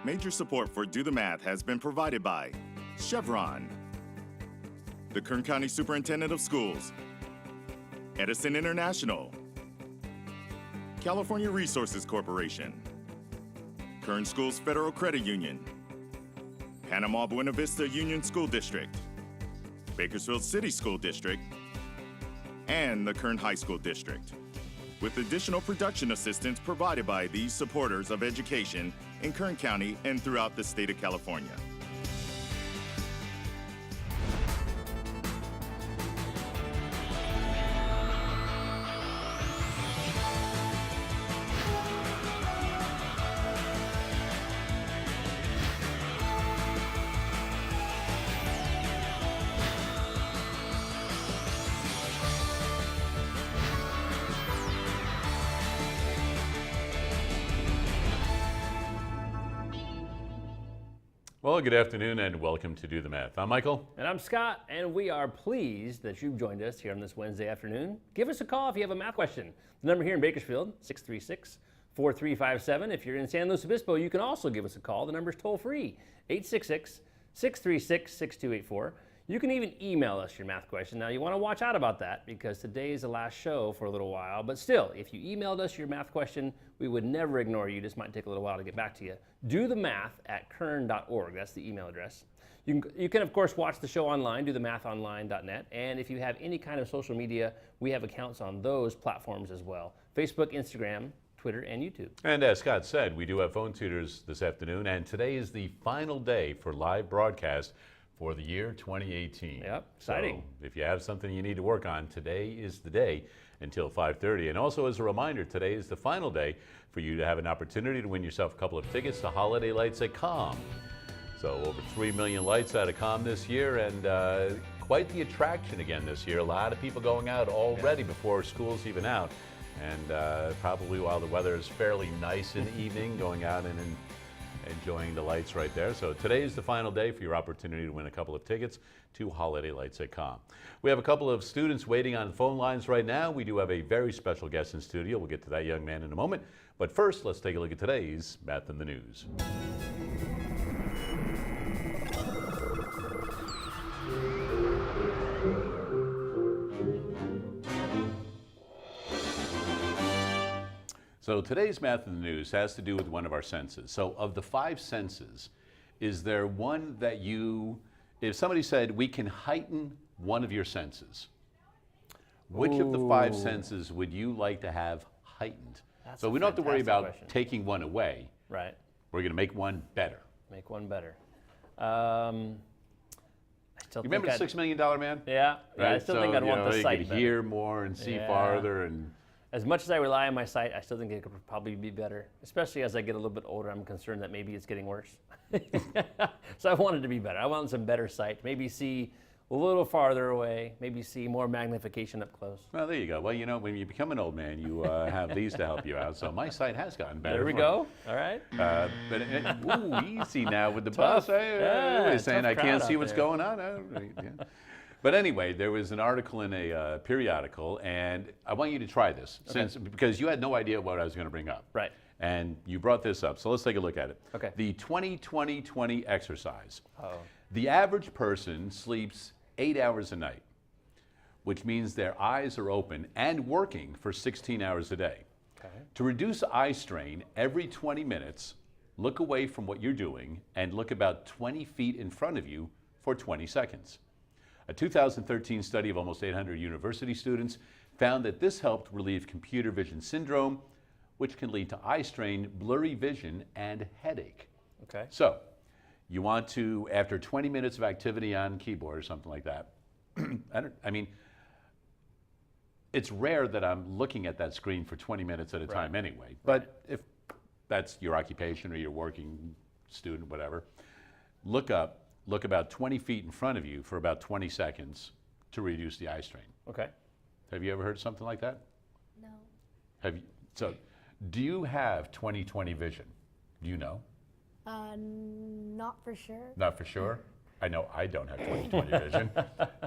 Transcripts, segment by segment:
Major support for Do the Math has been provided by Chevron, the Kern County Superintendent of Schools, Edison International, California Resources Corporation, Kern Schools Federal Credit Union, Panama Buena Vista Union School District, Bakersfield City School District, and the Kern High School District, with additional production assistance provided by these supporters of education in Kern County and throughout the state of California. Well, good afternoon and welcome to Do the Math. I'm Michael. And I'm Scott, and we are pleased that you've joined us here on this Wednesday afternoon. Give us a call if you have a math question. The number here in Bakersfield, 636-4357. If you're in San Luis Obispo, you can also give us a call. The number's toll-free, 866-636-6284. You can even email us your math question. Now, you want to watch out about that because today is the last show for a little while. But still, if you emailed us your math question, we would never ignore you. This might take a little while to get back to you. dothemath@kern.org. That's the email address. You can, of course, watch the show online, dothemathonline.net. And if you have any kind of social media, we have accounts on those platforms as well. Facebook, Instagram, Twitter, and YouTube. And as Scott said, we do have phone tutors this afternoon, and today is the final day for live broadcast for the year 2018. Yep, exciting. So if you have something you need to work on, today is the day until 5:30. And also as a reminder, today is the final day for you to have an opportunity to win yourself a couple of tickets to Holiday Lights at COM. So over 3 million lights out of COM this year, and quite the attraction again this year. A lot of people going out already before school's even out. And probably while the weather is fairly nice in the evening, going out and enjoying the lights right there. So today is the final day for your opportunity to win a couple of tickets to Holiday Lights at COM. We have a couple of students waiting on the phone lines right now. We do have a very special guest in studio. We'll get to that young man in a moment. But first, let's take a look at today's Math in the News. So today's Math in the News has to do with one of our senses. So of the 5 senses, is there one that if somebody said we can heighten one of your senses, which of the 5 senses would you like to have heightened? So we don't have to worry about taking one away. Right. We're going to make one better. Make one better. I still you remember the $6 Million Man? Yeah. Right? I still think I'd want the sight You could better. hear more and see farther. And as much as I rely on my sight, I still think it could probably be better. Especially as I get a little bit older, I'm concerned that maybe it's getting worse. So I want it to be better. I want some better sight. Maybe see a little farther away. Maybe see more magnification up close. Well, there you go. Well, you know, when you become an old man, you have these to help you out. So my sight has gotten better. There we go. All right. But easy now with the bus. They're saying I can't see what's going on. Yeah. But anyway, there was an article in a periodical, and I want you to try this, because you had no idea what I was going to bring up. Right. And you brought this up, so let's take a look at it. Okay. The 20-20-20 exercise. Oh. The average person sleeps 8 hours a night, which means their eyes are open and working for 16 hours a day. Okay. To reduce eye strain, every 20 minutes, look away from what you're doing and look about 20 feet in front of you for 20 seconds. A 2013 study of almost 800 university students found that this helped relieve computer vision syndrome, which can lead to eye strain, blurry vision, and headache. Okay. So you want to, after 20 minutes of activity on keyboard or something like that, I mean, it's rare that I'm looking at that screen for 20 minutes at a time anyway. But if that's your occupation or you're working student, whatever, look up. Look about 20 feet in front of you for about 20 seconds to reduce the eye strain. Okay. Have you ever heard something like that? No. Have you? So, do you have 20/20 vision? Do you know? Not for sure. Not for sure? I know I don't have 20/20 vision.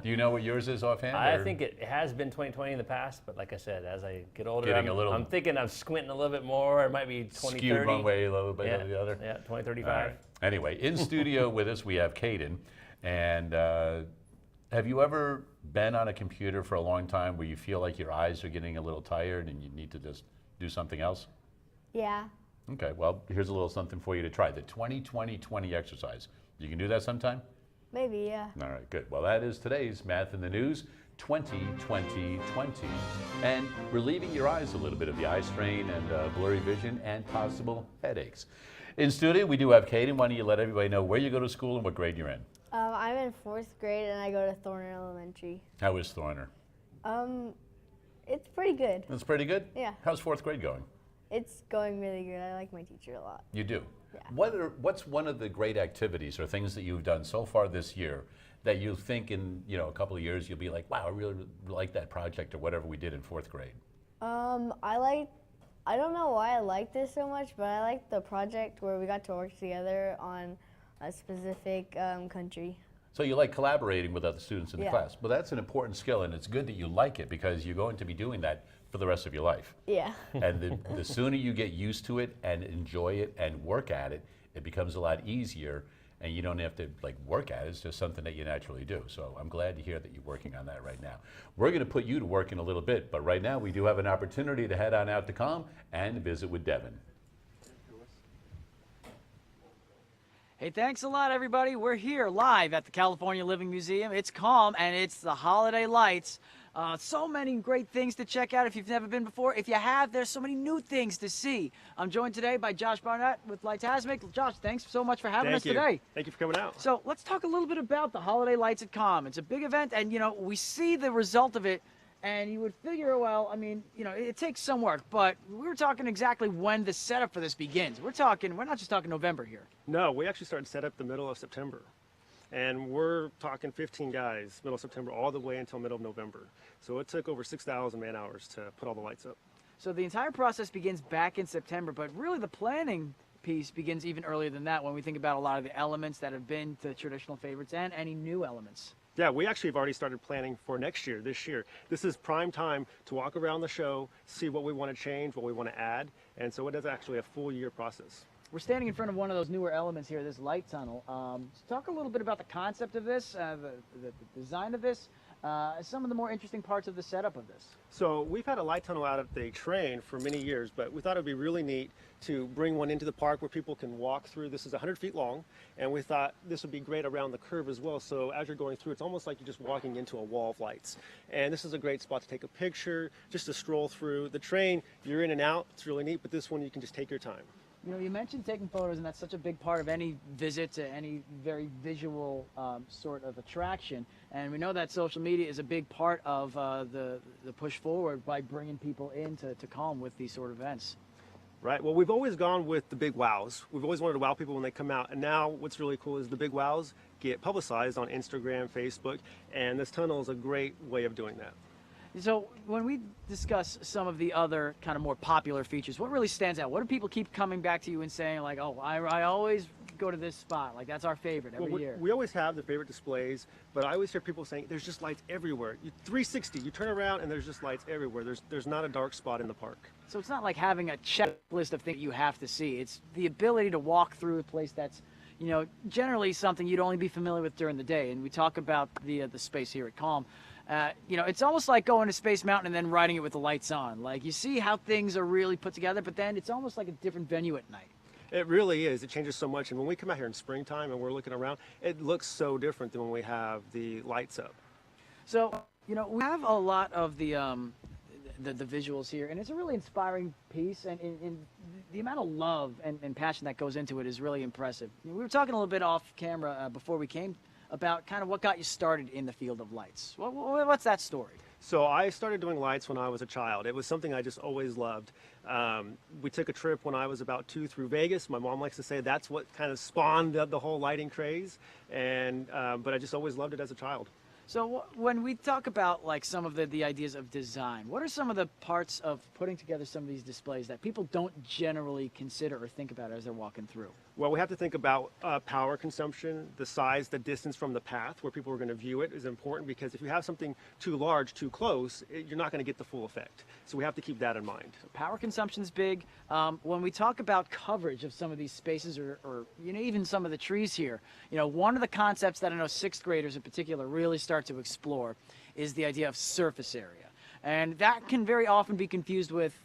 Do you know what yours is offhand? I or- think it has been 20/20 in the past, but like I said, as I get older, Getting a little- I'm thinking I'm squinting a little bit more. It might be 20/30. Skewed one way, a little bit Yeah, the other. yeah, 20/35. All right. Anyway, in studio with us, we have Caden. And have you ever been on a computer for a long time where you feel like your eyes are getting a little tired and you need to just do something else? Yeah. Okay, well, here's a little something for you to try. The 20/20/20 exercise. You can do that sometime? Maybe, yeah. All right, good. Well, that is today's Math in the News, 20/20/20. And relieving your eyes a little bit of the eye strain and blurry vision and possible headaches. In studio, we do have Caden. Why don't you let everybody know where you go to school and what grade you're in? I'm in 4th grade and I go to Thorner Elementary. How is Thorner? It's pretty good. That's pretty good? Yeah. How's 4th grade going? It's going really good. I like my teacher a lot. You do? Yeah. What's one of the great activities or things that you've done so far this year that you think in a couple of years you'll be like, wow, I really like that project or whatever we did in 4th grade? I don't know why I like this so much, but I like the project where we got to work together on a specific country. So you like collaborating with other students in the Yeah. class. Well, that's an important skill, and it's good that you like it because you're going to be doing that for the rest of your life. Yeah. And the sooner you get used to it and enjoy it and work at it, it becomes a lot easier, and you don't have to work at it. It's just something that you naturally do. So I'm glad to hear that you're working on that right now. We're going to put you to work in a little bit, but right now we do have an opportunity to head on out to COM and visit with Devin. Hey, thanks a lot, everybody. We're here live at the California Living Museum. It's calm, and it's the holiday lights. So many great things to check out if you've never been before. If you have, there's so many new things to see. I'm joined today by Josh Barnett with Lightasmic. Josh, thanks so much for having us today. Thank you for coming out. So let's talk a little bit about the holiday lights at COM. It's a big event, and we see the result of it. And you would figure, well, I mean, it takes some work, but we were talking exactly when the setup for this begins. We're not just talking November here. No, we actually started set up the middle of September. And we're talking 15 guys, middle of September, all the way until middle of November. So it took over 6,000 man hours to put all the lights up. So the entire process begins back in September, but really the planning piece begins even earlier than that when we think about a lot of the elements that have been the traditional favorites and any new elements. Yeah, we actually have already started planning for next year, this year. This is prime time to walk around the show, see what we want to change, what we want to add. And so it is actually a full year process. We're standing in front of one of those newer elements here, this light tunnel. Talk a little bit about the concept of this, the design of this, some of the more interesting parts of the setup of this. So we've had a light tunnel out at the train for many years, but we thought it'd be really neat to bring one into the park where people can walk through. This is 100 feet long, and we thought this would be great around the curve as well. So as you're going through, it's almost like you're just walking into a wall of lights. And this is a great spot to take a picture, just to stroll through. The train, you're in and out, it's really neat, but this one you can just take your time. You mentioned taking photos, and that's such a big part of any visit to any very visual sort of attraction. And we know that social media is a big part of the push forward by bringing people in to COM with these sort of events. Right. Well, we've always gone with the big wows. We've always wanted to wow people when they come out. And now what's really cool is the big wows get publicized on Instagram, Facebook, and this tunnel is a great way of doing that. So when we discuss some of the other kind of more popular features, what really stands out? What do people keep coming back to you and saying, like, oh, I always go to this spot, like that's our favorite every year? We always have the favorite displays, but I always hear people saying there's just lights everywhere. 360, you turn around and there's just lights everywhere. There's not a dark spot in the park. So it's not like having a checklist of things you have to see. It's the ability to walk through a place that's, generally something you'd only be familiar with during the day. And we talk about the space here at COM. It's almost like going to Space Mountain and then riding it with the lights on. Like, you see how things are really put together, but then it's almost like a different venue at night. It really is. It changes so much. And when we come out here in springtime and we're looking around, it looks so different than when we have the lights up. So, we have a lot of the visuals here, and it's a really inspiring piece, and the amount of love and passion that goes into it is really impressive. We were talking a little bit off camera before we came about kind of what got you started in the field of lights. What's that story? So I started doing lights when I was a child. It was something I just always loved. We took a trip when I was about 2 through Vegas. My mom likes to say that's what kind of spawned the whole lighting craze, but I just always loved it as a child. So when we talk about like some of the ideas of design, what are some of the parts of putting together some of these displays that people don't generally consider or think about as they're walking through? Well, we have to think about power consumption, the size, the distance from the path where people are going to view it is important, because if you have something too large, too close, you're not going to get the full effect. So we have to keep that in mind. Power consumption's big. When we talk about coverage of some of these spaces, or even some of the trees here, one of the concepts that I know sixth graders in particular really start to explore is the idea of surface area. And that can very often be confused with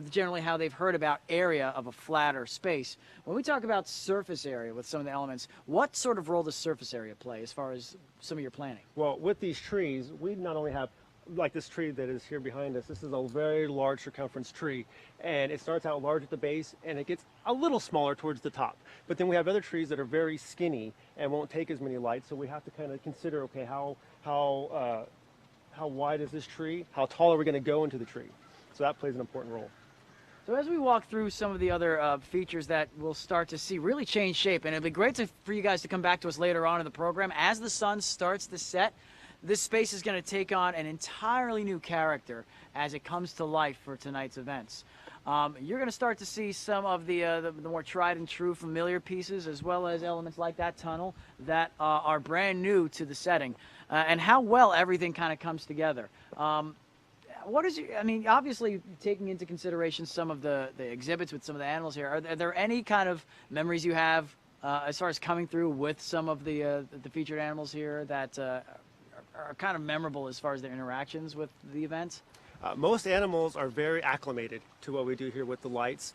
generally how they've heard about area of a flatter space. When we talk about surface area with some of the elements, what sort of role does surface area play as far as some of your planning? Well, with these trees, we not only have, like this tree that is here behind us, this is a very large circumference tree, and it starts out large at the base and it gets a little smaller towards the top. But then we have other trees that are very skinny and won't take as many lights, so we have to kind of consider, okay, how wide is this tree? How tall are we going to go into the tree? So that plays an important role. So as we walk through some of the other features that we'll start to see really change shape, and it'll be great for you guys to come back to us later on in the program. As the sun starts to set, this space is going to take on an entirely new character as it comes to life for tonight's events. You're going to start to see some of the more tried and true familiar pieces, as well as elements like that tunnel that are brand new to the setting, and how well everything kind of comes together. Obviously taking into consideration some of the exhibits with some of the animals here, are there any kind of memories you have as far as coming through with some of the featured animals here that are kind of memorable as far as their interactions with the events? Most animals are very acclimated to what we do here with the lights.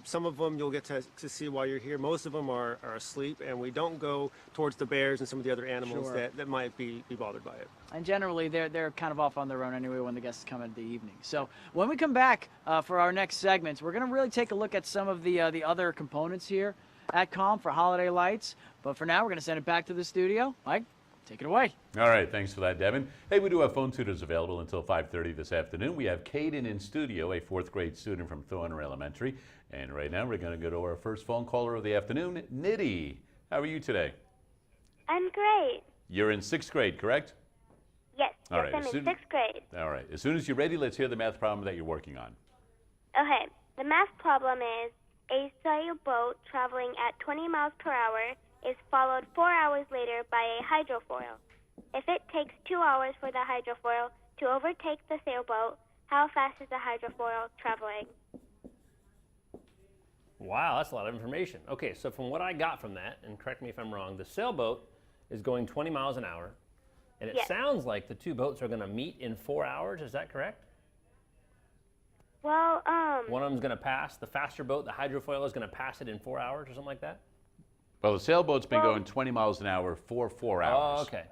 Some of them you'll get to see while you're here. Most of them are asleep, and we don't go towards the bears and some of the other animals that might be bothered by it. And generally, they're kind of off on their own anyway when the guests come in the evening. So when we come back for our next segments, we're going to really take a look at some of the other components here at CALM for holiday lights. But for now, we're going to send it back to the studio. Mike, take it away. All right, thanks for that, Devin. Hey, we do have phone tutors available until 5:30 this afternoon. We have Caden in studio, a fourth grade student from Thorner Elementary. And right now we're going to go to our first phone caller of the afternoon, Nitty. How are you today? I'm great. You're in sixth grade, correct? Yes, All right, I'm in sixth grade. All right, as soon as you're ready, let's hear the math problem that you're working on. Okay, the math problem is a sailboat traveling at 20 miles per hour is followed 4 hours later by a hydrofoil. If it takes 2 hours for the hydrofoil to overtake the sailboat, how fast is the hydrofoil traveling? Wow, that's a lot of information. Okay, so from what I got from that, and correct me if I'm wrong, the sailboat is going 20 miles an hour, and it sounds like the two boats are going to meet in 4 hours. Is that correct? Well, one of them's going to pass the faster boat. The hydrofoil is going to pass it in 4 hours or something like that? Well, the sailboat's been going 20 miles an hour for 4 hours. Oh, okay.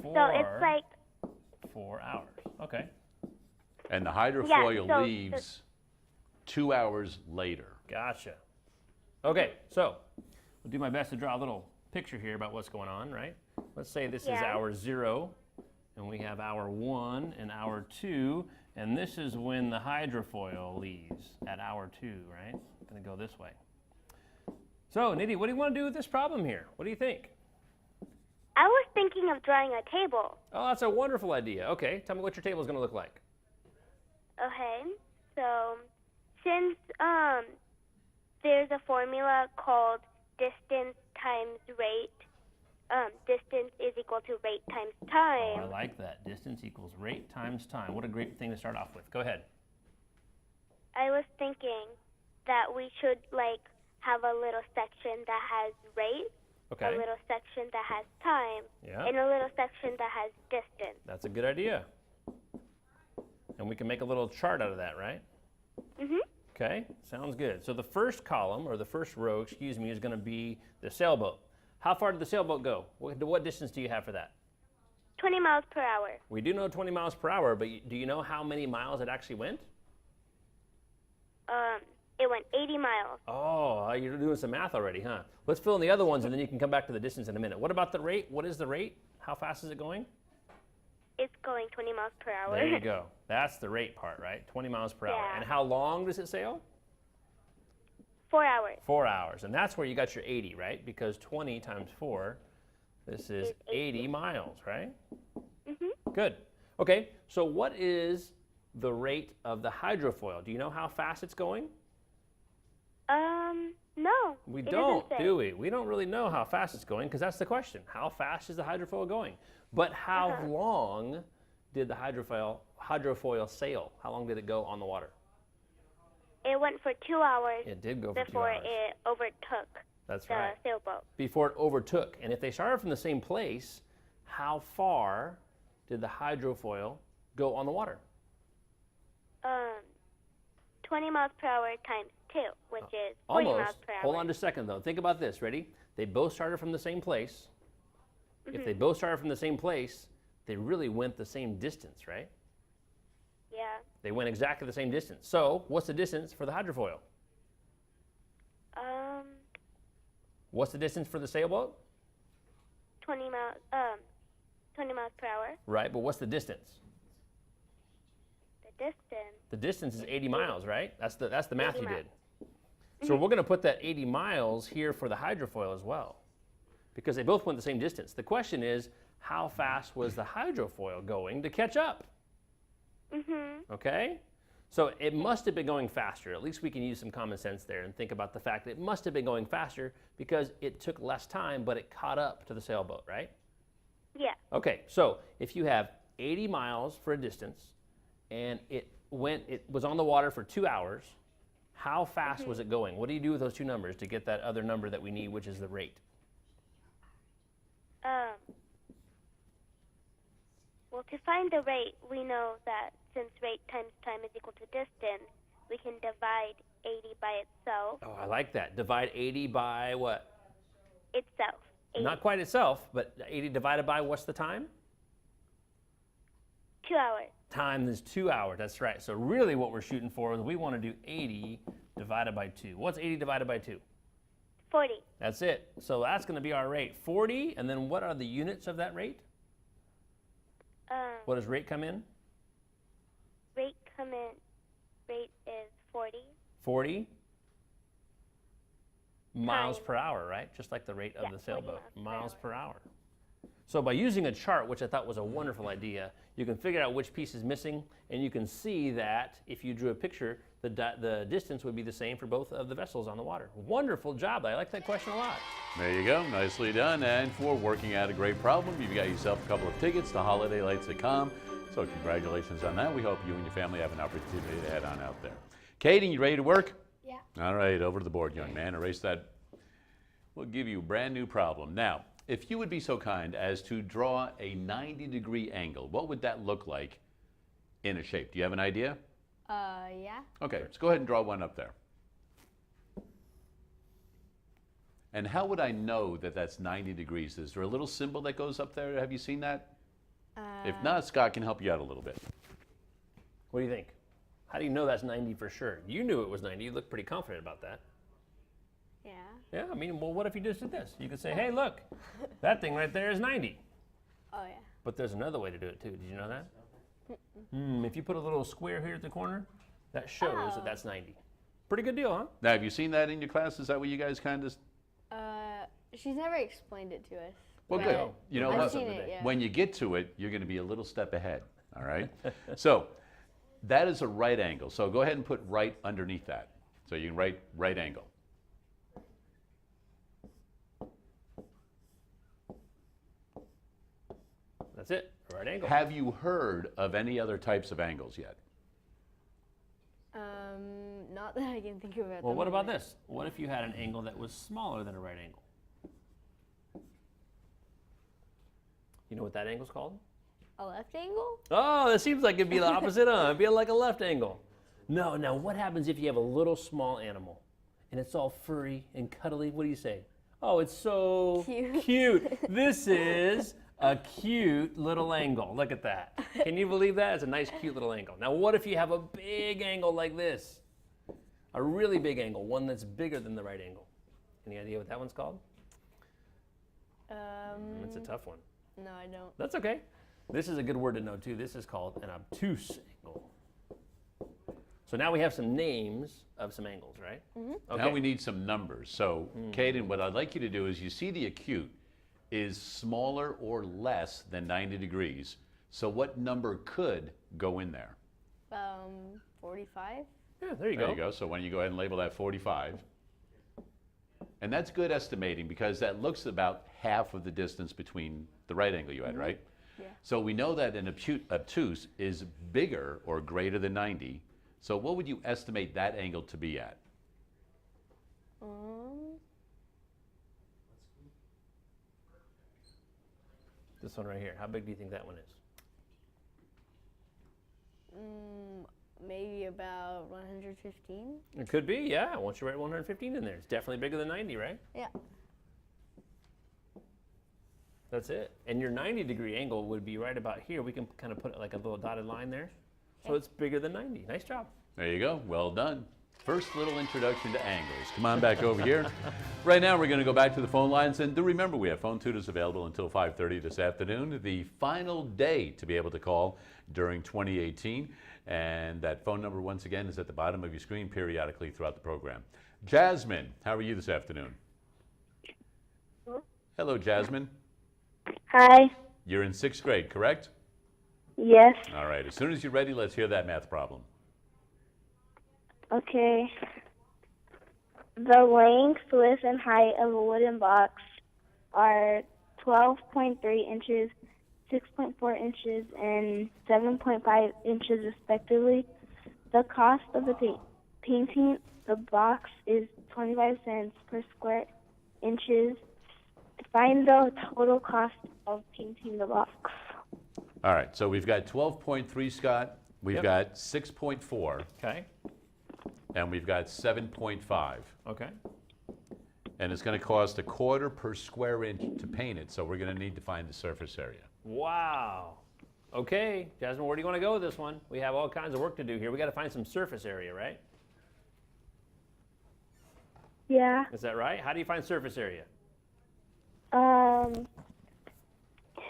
So it's like 4 hours. Okay. And the hydrofoil leaves 2 hours later. Gotcha. Okay, so we'll do my best to draw a little picture here about what's going on, right? Let's say this is hour 0, and we have hour 1 and hour 2, and this is when the hydrofoil leaves at hour 2, right? I'm going to go this way. So, Nidhi, what do you want to do with this problem here? What do you think? I was thinking of drawing a table. Oh, that's a wonderful idea. Okay, tell me what your table is going to look like. Okay, so since there's a formula called distance times rate, distance is equal to rate times time. Oh, I like that. Distance equals rate times time. What a great thing to start off with. Go ahead. I was thinking that we should have a little section that has rate, a little section that has time, and a little section that has distance. That's a good idea. And we can make a little chart out of that, right? Mm-hmm. Okay, sounds good. So the first column, or the first row, excuse me, is going to be the sailboat. How far did the sailboat go? What distance do you have for that? 20 miles per hour. We do know 20 miles per hour, but do you know how many miles it actually went? It went 80 miles. Oh, you're doing some math already, huh? Let's fill in the other ones, and then you can come back to the distance in a minute. What about the rate? What is the rate? How fast is it going? It's going 20 miles per hour. There you go. That's the rate part, right? 20 miles per hour. And how long does it sail? 4 hours. 4 hours. And that's where you got your 80, right? Because 20 times 4, this is 80 miles, right? Mm-hmm. Good. Okay, so what is the rate of the hydrofoil? Do you know how fast it's going? We It don't, doesn't say. do we? We don't really know how fast it's going because that's the question. How fast is the hydrofoil going? But how long did the hydrofoil sail? How long did it go on the water? It went for 2 hours It did go for 2 before hours. it overtook That's the right. sailboat. Before it overtook. And if they started from the same place, how far did the hydrofoil go on the water? 20 miles per hour times 2, which is 40 miles Almost. per hour. Hold on just a second, though. Think about this. Ready? They both started from the same place. If they both started from the same place, they really went the same distance, right? Yeah. They went exactly the same distance. So, what's the distance for the hydrofoil? What's the distance for the sailboat? 20 miles per hour. Right, but what's the distance? The distance. The distance is 80 miles, right? That's the math 80 you miles. did. So we're going to put that 80 miles here for the hydrofoil as well, because they both went the same distance. The question is, how fast was the hydrofoil going to catch up? Okay? So it must have been going faster. At least we can use some common sense there and think about the fact that it must have been going faster because it took less time, but it caught up to the sailboat, right? Yeah. Okay, so if you have 80 miles for a distance and it was on the water for 2 hours, how fast was it going? What do you do with those two numbers to get that other number that we need, which is the rate? Well, to find the rate, we know that since rate times time is equal to distance, we can divide 80 by itself. Oh, I like that. Divide 80 by what? Itself. 80. Not quite itself, but 80 divided by what's the time? 2 hours. Time is 2 hours, that's right. So really what we're shooting for is we want to do 80 divided by 2. What's 80 divided by 2? 40. That's it. So that's going to be our rate. 40, and then what are the units of that rate? What does rate come in? Rate is 40. 40 miles per hour, right? Just like the rate of Yeah, the 40 sailboat. miles Miles per per hour. So by using a chart, which I thought was a wonderful idea, you can figure out which piece is missing, and you can see that if you drew a picture, the distance would be the same for both of the vessels on the water. Wonderful job. I like that question a lot. There you go. Nicely done. And for working out a great problem, you've got yourself a couple of tickets to HolidayLights.com. So congratulations on that. We hope you and your family have an opportunity to head on out there. Caden, you ready to work? Yeah. All right, over to the board, young man. Erase that. We'll give you a brand new problem. Now, if you would be so kind as to draw a 90-degree angle, what would that look like in a shape? Do you have an idea? Yeah. Okay, let's go ahead and draw one up there. And how would I know that that's 90 degrees? Is there a little symbol that goes up there? Have you seen that? If not, Scott can help you out a little bit. What do you think? How do you know that's 90 for sure? You knew it was 90. You look pretty confident about that. Yeah. Yeah, I mean, well, what if you just did this? You could say, hey, look, that thing right there is 90. Oh, yeah. But there's another way to do it, too. Did you know that? If you put a little square here at the corner, that shows that that's 90. Pretty good deal, huh? Now, have you seen that in your class? Is that what you guys kind of... She's never explained it to us. Well, but good. You know, I've seen it, yeah. when you get to it, you're going to be a little step ahead, all right? So that is a right angle. So go ahead and put right underneath that. So you can write right angle. That's it, right angle. Have you heard of any other types of angles yet? Not that I can think of it. Well, what about this? What if you had an angle that was smaller than a right angle? You know what that angle's called? A left angle? Oh, that seems like it'd be the opposite, huh? It'd be like a left angle. No, now what happens if you have a little small animal and it's all furry and cuddly? What do you say? Oh, it's so cute. This is a cute little angle. Look at that. Can you believe that? It's a nice, cute little angle. Now, what if you have a big angle like this? A really big angle, one that's bigger than the right angle. Any idea what that one's called? It's a tough one. No, I don't. That's okay. This is a good word to know, too. This is called an obtuse angle. So now we have some names of some angles, right? Okay. Now we need some numbers. So, Caden, what I'd like you to do is you see the acute is smaller or less than 90 degrees. So what number could go in there? 45? Yeah, there you There go. you go. So why don't you go ahead and label that 45. And that's good estimating because that looks about half of the distance between the right angle you had, right? Yeah. So we know that an obtuse is bigger or greater than 90. So what would you estimate that angle to be at? This one right here. How big do you think that one is? Maybe about 115. It could be, yeah. Once you write 115 in there, it's definitely bigger than 90, right? Yeah. That's it. And your 90-degree angle would be right about here. We can kind of put like a little dotted line there. So it's bigger than 90. Nice job. There you go. Well done. First little introduction to angles. Come on back over here. Right now we're going to go back to the phone lines. And do remember, we have phone tutors available until 5:30 this afternoon. The final day to be able to call during 2018. And that phone number, once again, is at the bottom of your screen periodically throughout the program. Jasmine, how are you this afternoon? Hello, Jasmine. Hi. You're in 6th grade, correct? Yes. All right. As soon as you're ready, let's hear that math problem. Okay. The length, width, and height of a wooden box are 12.3 inches, 6.4 inches, and 7.5 inches respectively. The cost of the painting the box is 25 cents per square inches. Find the total cost of painting the box. All right. So we've got 12.3, Scott. We've got 6.4. Okay. And we've got 7.5. Okay. And it's going to cost $1/4 per square inch to paint it, so we're going to need to find the surface area. Wow. Okay, Jasmine, where do you want to go with this one? We have all kinds of work to do here. We got to find some surface area, right? Yeah. Is that right? How do you find surface area?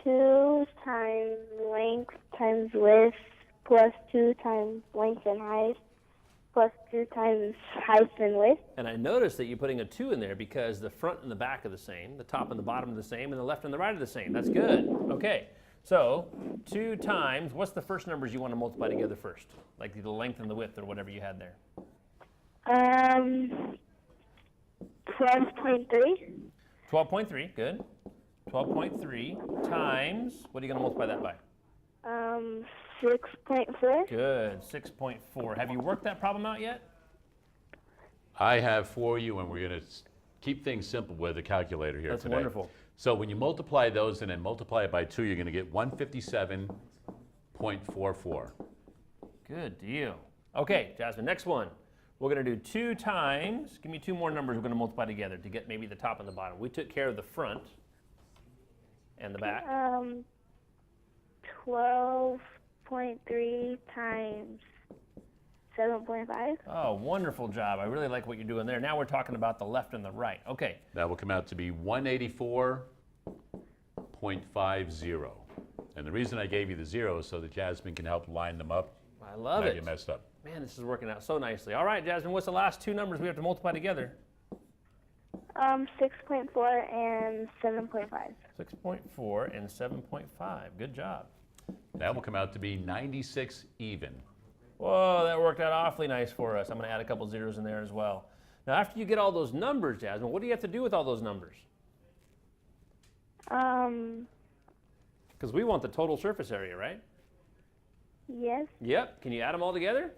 2 times length times width plus 2 times length and height plus 2 times height and width. And I noticed that you're putting a 2 in there because the front and the back are the same, the top and the bottom are the same, and the left and the right are the same. That's good. Okay, so 2 times, what's the first numbers you want to multiply together first? Like the length and the width or whatever you had there. 12.3. 12.3, good. 12.3 times, what are you going to multiply that by? 6.4. Good, 6.4. Have you worked that problem out yet? I have for you, and we're going to keep things simple with a calculator here That's today. wonderful. So when you multiply those and then multiply it by 2, you're going to get 157.44. Good deal. Okay, Jasmine, next one. We're going to do 2 times, give me 2 more numbers we're going to multiply together to get maybe the top and the bottom. We took care of the front and the back. 12.3 times 7.5. Uh-huh. Oh, wonderful job. I really like what you're doing there. Now we're talking about the left and the right. Okay. That will come out to be 184.50. And the reason I gave you the 0 is so that Jasmine can help line them up. I love Not it. get messed up. Man, this is working out so nicely. All right, Jasmine, what's the last 2 numbers we have to multiply together? 6.4 and 7.5. 6.4 and 7.5. Good job. That will come out to be 96 even. Whoa, that worked out awfully nice for us. I'm going to add a couple zeros in there as well. Now, after you get all those numbers, Jasmine, what do you have to do with all those numbers? Because we want the total surface area, right? Yes. Yep. Can you add them all together?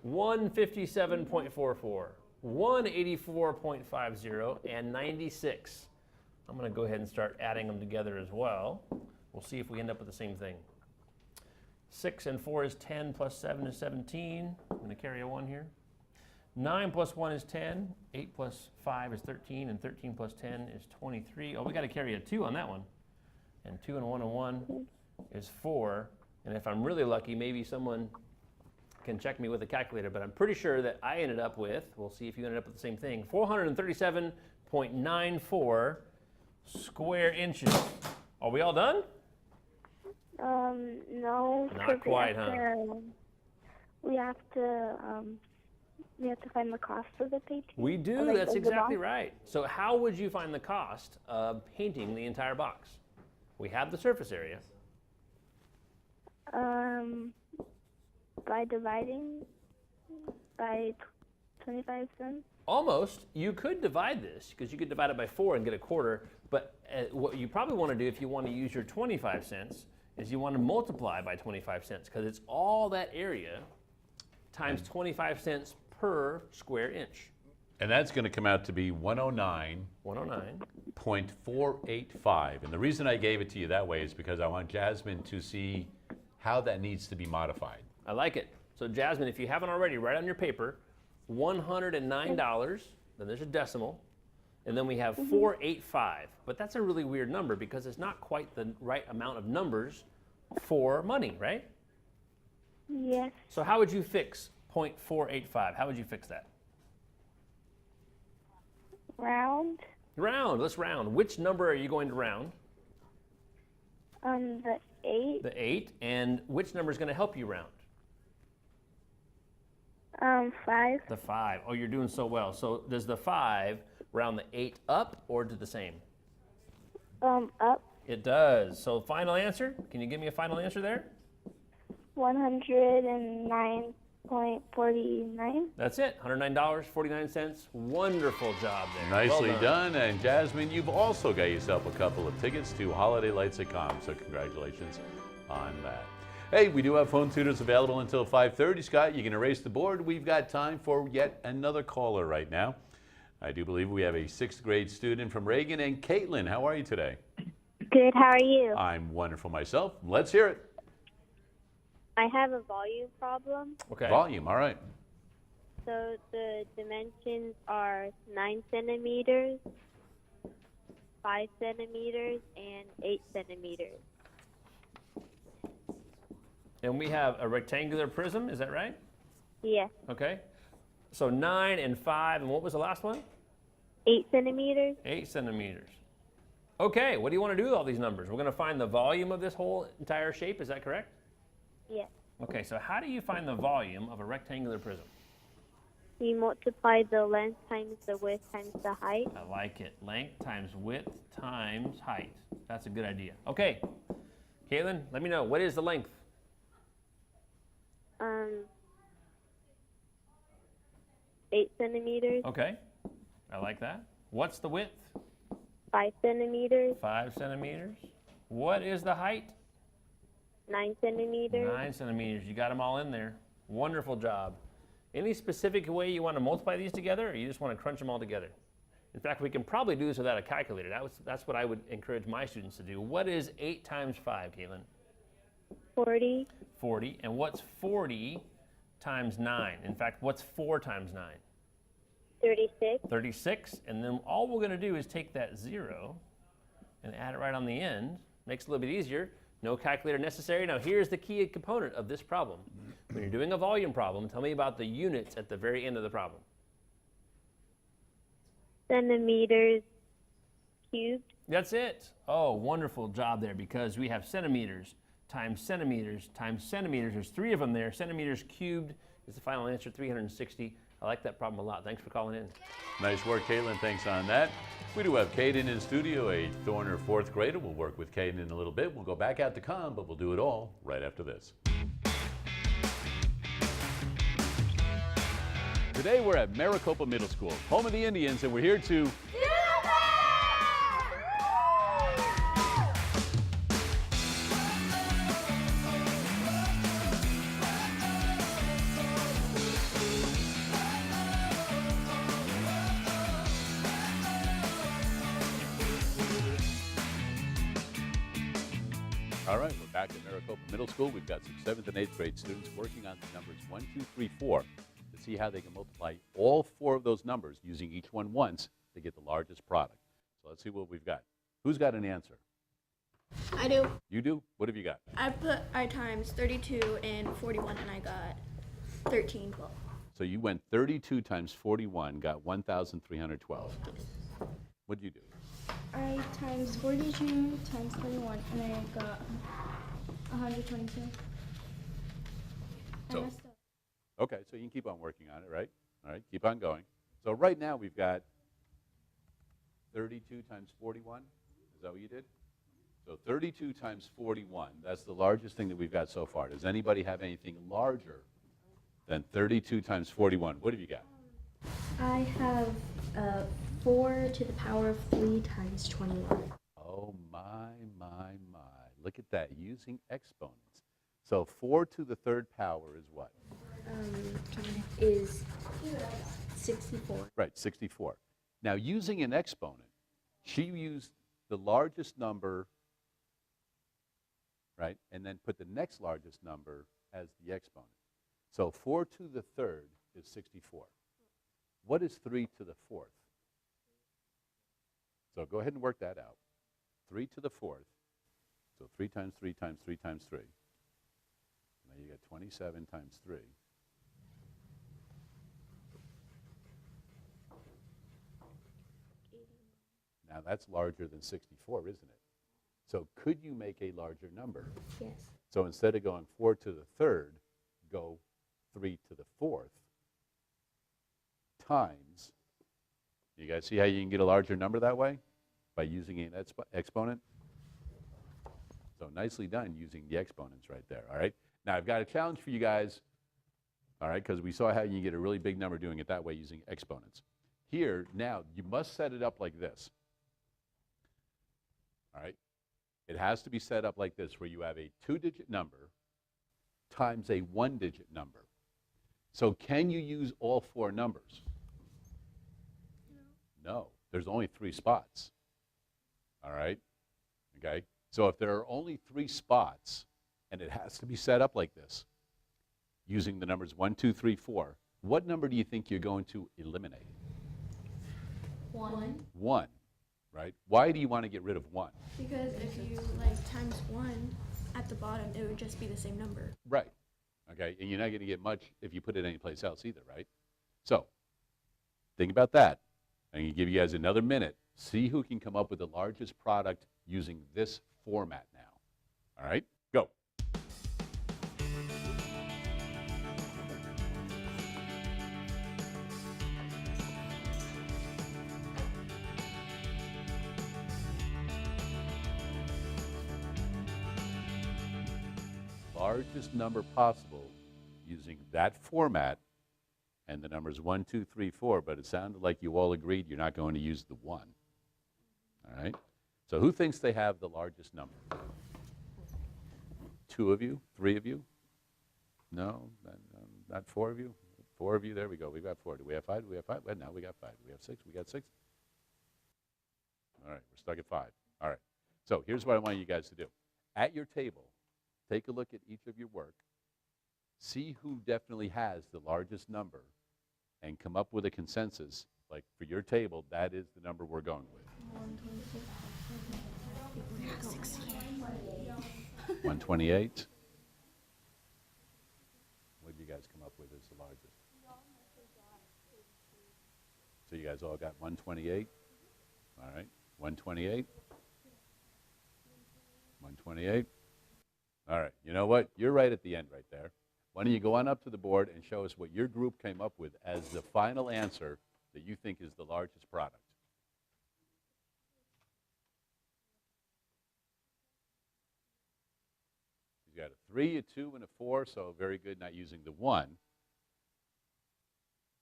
157.44, 184.50, and 96. I'm going to go ahead and start adding them together as well. We'll see if we end up with the same thing. 6 and 4 is 10, plus 7 is 17. I'm going to carry a 1 here. 9 plus 1 is 10. 8 plus 5 is 13, and 13 plus 10 is 23. Oh, we got to carry a 2 on that one. And 2 and 1 is 4. And if I'm really lucky, maybe someone can check me with a calculator, but I'm pretty sure that I ended up with, we'll see if you ended up with the same thing, 437.94 square inches. Are we all done? No. Not quite, huh? We have to find the cost of the painting. We do, Like that's the exactly box? right. So how would you find the cost of painting the entire box? We have the surface area. By dividing by 25 cents. Almost. You could divide this because you could divide it by 4 and get a quarter. But what you probably want to do if you want to use your 25 cents is you want to multiply by 25 cents because it's all that area times 25 cents per square inch. And that's going to come out to be 109.485. And the reason I gave it to you that way is because I want Jasmine to see how that needs to be modified. I like it. So Jasmine, if you haven't already, write on your paper $109, then there's a decimal, and then we have 485. But that's a really weird number because it's not quite the right amount of numbers for money, right? Yes. So how would you fix 0.485? How would you fix that? Round. Round. Let's round. Which number are you going to round? The 8. The 8. And which number is going to help you round? 5. The 5. Oh, you're doing so well. So does the 5 round the 8 up or do the same? Up. It does. So final answer? Can you give me a final answer there? 109.49. That's it. $109.49. Wonderful job there. Nicely Well done. And Jasmine, you've also got yourself a couple of tickets to Holiday Lights at Com. So congratulations on that. Hey, we do have phone tutors available until 5:30. Scott, you can erase the board. We've got time for yet another caller right now. I do believe we have a 6th grade student from Reagan. And Caitlin, how are you today? Good, how are you? I'm wonderful myself. Let's hear it. I have a volume problem. Okay. Volume, all right. So the dimensions are 9 centimeters, 5 centimeters, and 8 centimeters. And we have a rectangular prism, is that right? Yes. Okay. So 9 and 5, and what was the last one? 8 centimeters. 8 centimeters. Okay, what do you want to do with all these numbers? We're going to find the volume of this whole entire shape, is that correct? Yes. Okay, so how do you find the volume of a rectangular prism? You multiply the length times the width times the height. I like it. Length times width times height. That's a good idea. Okay, Caitlin, let me know. What is the length? 8 centimeters. Okay, I like that. What's the width? 5 centimeters. 5 centimeters. What is the height? 9 centimeters. 9 centimeters. You got them all in there. Wonderful job. Any specific way you want to multiply these together, or you just want to crunch them all together? In fact, we can probably do this without a calculator. That's what I would encourage my students to do. What is 8 times 5, Caitlin? 40. 40. And what's 40 times 9? In fact, what's 4 times 9? 36. 36. And then all we're going to do is take that 0 and add it right on the end. Makes it a little bit easier. No calculator necessary. Now here's the key component of this problem. When you're doing a volume problem, tell me about the units at the very end of the problem. Centimeters cubed. That's it. Oh, wonderful job there, because we have centimeters times centimeters times centimeters. There's 3 of them there. Centimeters cubed is the final answer, 360. I like that problem a lot. Thanks for calling in. Nice work, Caitlin. Thanks on that. We do have Caden in studio, a Thorner 4th grader. We'll work with Caden in a little bit. We'll go back out to Com, but we'll do it all right after this. Today we're at Maricopa Middle School, home of the Indians, and we're here to All right, we're back at Maricopa Middle School. We've got some 7th and 8th grade students working on the numbers 1, 2, 3, 4 to see how they can multiply all 4 of those numbers using each one once to get the largest product. So let's see what we've got. Who's got an answer? I do. You do? What have you got? I times 32 and 41 and I got 1312. So you went 32 times 41, got 1,312. What did you do? I times 42 times 21 and I got 122. I So- messed up. Okay, so you can keep on working on it, right? All right, keep on going. So right now we've got 32 times 41. Is that what you did? So 32 times 41, that's the largest thing that we've got so far. Does anybody have anything larger than 32 times 41? What have you got? I have 4 to the power of 3 times 21. Oh, my. Look at that, using exponents. So 4 to the third power is what? Is 64. Right, 64. Now, using an exponent, she used the largest number, right, and then put the next largest number as the exponent. So 4 to the third is 64. What is 3 to the fourth? So go ahead and work that out. 3 to the fourth. So 3 times 3 times 3 times 3. Now you got 27 times 3. Now that's larger than 64, isn't it? So could you make a larger number? Yes. So instead of going 4 to the third, go 3 to the fourth times. You guys see how you can get a larger number that way? By using an exponent? So nicely done using the exponents right there, all right? Now I've got a challenge for you guys, all right, because we saw how you can get a really big number doing it that way using exponents. Here, now, you must set it up like this, all right? It has to be set up like this, where you have a 2-digit number times a 1-digit number. So can you use all 4 numbers? No. There's only 3 spots. All right? Okay? So if there are only 3 spots, and it has to be set up like this, using the numbers 1, 2, 3, 4, what number do you think you're going to eliminate? 1. 1, right? Why do you want to get rid of 1? Because if you like times 1 at the bottom, it would just be the same number. Right. Okay, and you're not going to get much if you put it anyplace else either, right? So, think about that. I'm going to give you guys another minute. See who can come up with the largest product using this format now. All right, go. Largest number possible using that format and the numbers 1, 2, 3, 4, but it sounded like you all agreed you're not going to use the 1. All right? So who thinks they have the largest number? 2 of you? 3 of you? No? Not 4 of you? 4 of you? There we go. We've got 4. Do we have 5? Do we have 5? Well, no, we got 5. Do we have 6? We got 6? All right, we're stuck at 5. All right. So here's what I want you guys to do. At your table, take a look at each of your work, see who definitely has the largest number, and come up with a consensus. Like for your table, that is the number we're going with. 128. What did you guys come up with as the largest? So you guys all got 128? All right. 128? 128? All right, you know what? You're right at the end right there. Why don't you go on up to the board and show us what your group came up with as the final answer that you think is the largest product. You got a 3, a 2, and a 4, so very good, not using the 1.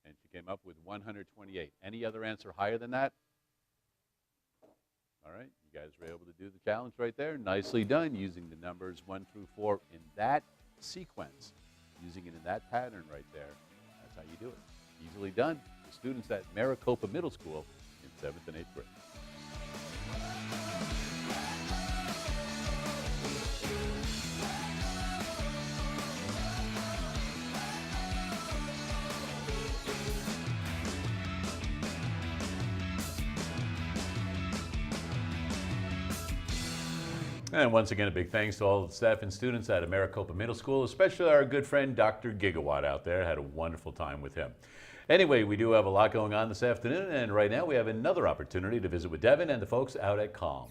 And she came up with 128. Any other answer higher than that? All right, you guys were able to do the challenge right there. Nicely done, using the numbers 1 through 4 in that sequence, using it in that pattern right there. That's how you do it. Easily done. The students at Maricopa Middle School in 7th and 8th grade. And once again, a big thanks to all the staff and students at Maricopa Middle School, especially our good friend Dr. Gigawatt out there. Had a wonderful time with him. Anyway, we do have a lot going on this afternoon, and right now we have another opportunity to visit with Devin and the folks out at CALM.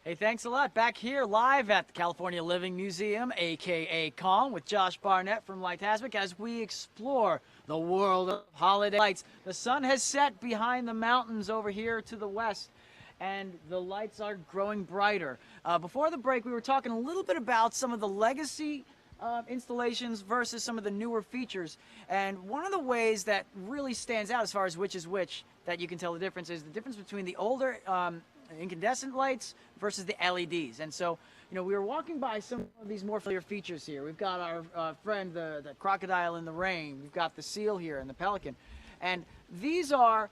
Hey, thanks a lot. Back here live at the California Living Museum, a.k.a. CALM, with Josh Barnett from Lightasmic as we explore the world of holiday lights. The sun has set behind the mountains over here to the west, and the lights are growing brighter. Before the break, we were talking a little bit about some of the legacy installations versus some of the newer features. And one of the ways that really stands out as far as which is which that you can tell the difference is the difference between the older incandescent lights versus the LEDs. And so, you know, we were walking by some of these more familiar features here. We've got our friend, the crocodile in the rain. We've got the seal here and the pelican. And these are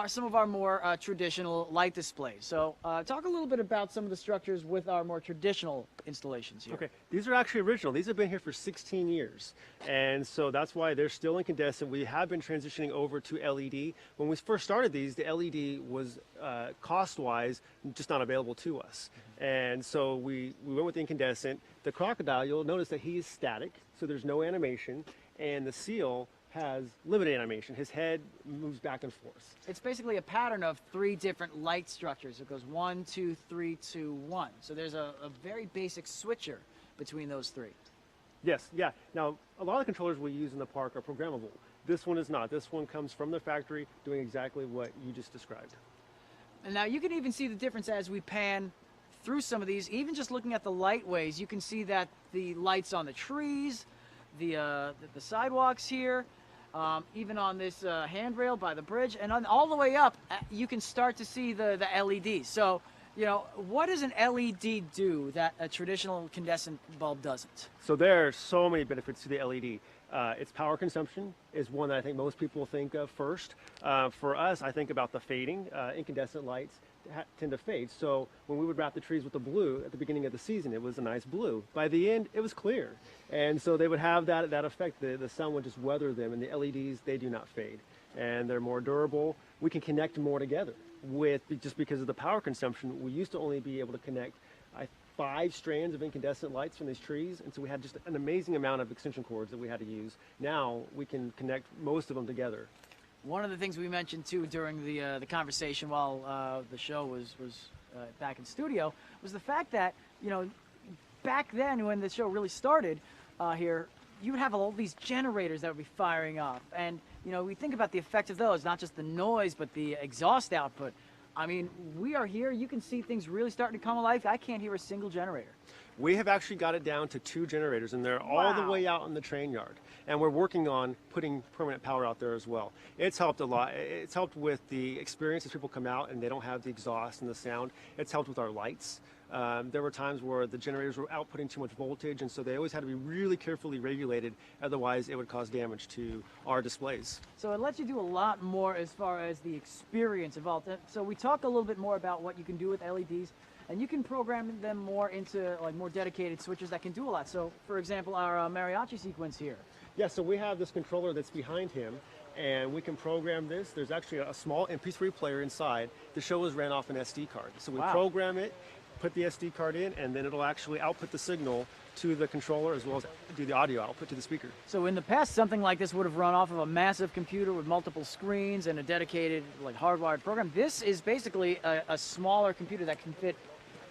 some of our more traditional light displays. So talk a little bit about some of the structures with our more traditional installations here. Okay, these are actually original. These have been here for 16 years. And so that's why they're still incandescent. We have been transitioning over to LED. When we first started these, the LED was cost-wise just not available to us. And so we went with the incandescent. The crocodile, you'll notice that he is static, so there's no animation. And the seal has limited animation. His head moves back and forth. It's basically a pattern of 3 different light structures. It goes 1, 2, 3, 2, 1. So there's a very basic switcher between those 3. Yes, yeah. Now, a lot of the controllers we use in the park are programmable. This one is not. This one comes from the factory doing exactly what you just described. And now you can even see the difference as we pan through some of these. Even just looking at the lightways, you can see that the lights on the trees, the sidewalks here, even on this handrail by the bridge, and all the way up, you can start to see the LEDs. So, you know, what does an LED do that a traditional incandescent bulb doesn't? So there are so many benefits to the LED. Its power consumption is one that I think most people think of first. For us, I think about the fading. Incandescent lights tend to fade. So when we would wrap the trees with the blue at the beginning of the season, it was a nice blue. By the end, it was clear. And so they would have that effect. The sun would just weather them, and the LEDs, they do not fade. And they're more durable. We can connect more together just because of the power consumption. We used to only be able to connect 5 strands of incandescent lights from these trees, and so we had just an amazing amount of extension cords that we had to use. Now we can connect most of them together. One of the things we mentioned too during the conversation while the show was back in studio was the fact that, you know, back then when the show really started here, you would have all these generators that would be firing up, and you know, we think about the effect of those, not just the noise but the exhaust output. I mean, we are here, you can see things really starting to come alive. I can't hear a single generator. We have actually got it down to 2 generators, and they're all the way out in the train yard. And we're working on putting permanent power out there as well. It's helped a lot. It's helped with the experience as people come out and they don't have the exhaust and the sound. It's helped with our lights. There were times where the generators were outputting too much voltage, and so they always had to be really carefully regulated. Otherwise, it would cause damage to our displays. So it lets you do a lot more as far as the experience involved. So we talk a little bit more about what you can do with LEDs, and you can program them more into like more dedicated switches that can do a lot. So, for example, our mariachi sequence here. Yeah, so we have this controller that's behind him, and we can program this. There's actually a small MP3 player inside. The show is ran off an SD card. So we program it, put the SD card in, and then it'll actually output the signal to the controller as well as do the audio output to the speaker. So in the past, something like this would have run off of a massive computer with multiple screens and a dedicated, like, hardwired program. This is basically a smaller computer that can fit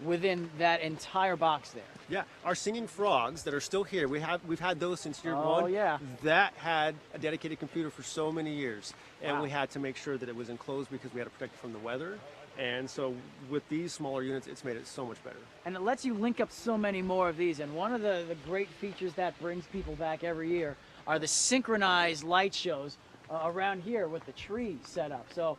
within that entire box there. Yeah, our singing frogs that are still here, we've had those since year 1. Oh, yeah. That had a dedicated computer for so many years, and we had to make sure that it was enclosed because we had to protect it from the weather. And so with these smaller units, it's made it so much better. And it lets you link up so many more of these. And one of the great features that brings people back every year are the synchronized light shows around here with the trees set up. So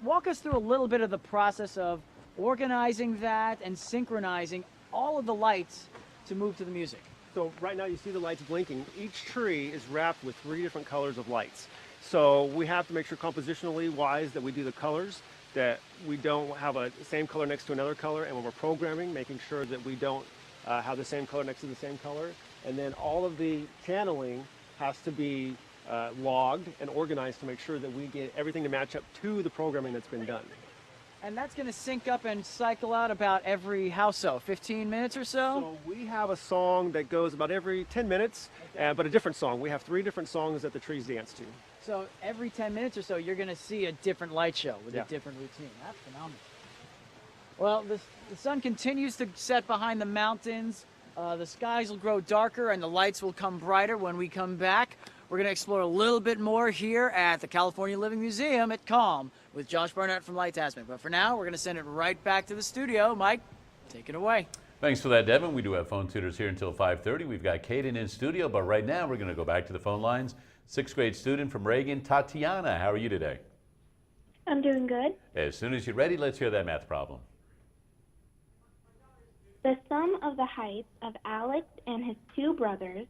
walk us through a little bit of the process of organizing that and synchronizing all of the lights to move to the music. So right now you see the lights blinking. Each tree is wrapped with 3 different colors of lights. So we have to make sure compositionally wise that we do the colors, that we don't have a same color next to another color, and when we're programming, making sure that we don't have the same color next to the same color. And then all of the channeling has to be logged and organized to make sure that we get everything to match up to the programming that's been done. And that's going to sync up and cycle out about every, how so, 15 minutes or so? So we have a song that goes about every 10 minutes, but a different song. We have 3 different songs that the trees dance to. So every 10 minutes or so, you're going to see a different light show with a different routine. That's phenomenal. Well, the sun continues to set behind the mountains. The skies will grow darker and the lights will come brighter when we come back. We're going to explore a little bit more here at the California Living Museum at Calm with Josh Barnett from Lightasmic. But for now, we're going to send it right back to the studio. Mike, take it away. Thanks for that, Devin. We do have phone tutors here until 5:30. We've got Caden in studio, but right now we're going to go back to the phone lines. 6th grade student from Reagan, Tatiana. How are you today? I'm doing good. As soon as you're ready, let's hear that math problem. The sum of the heights of Alex and his two brothers,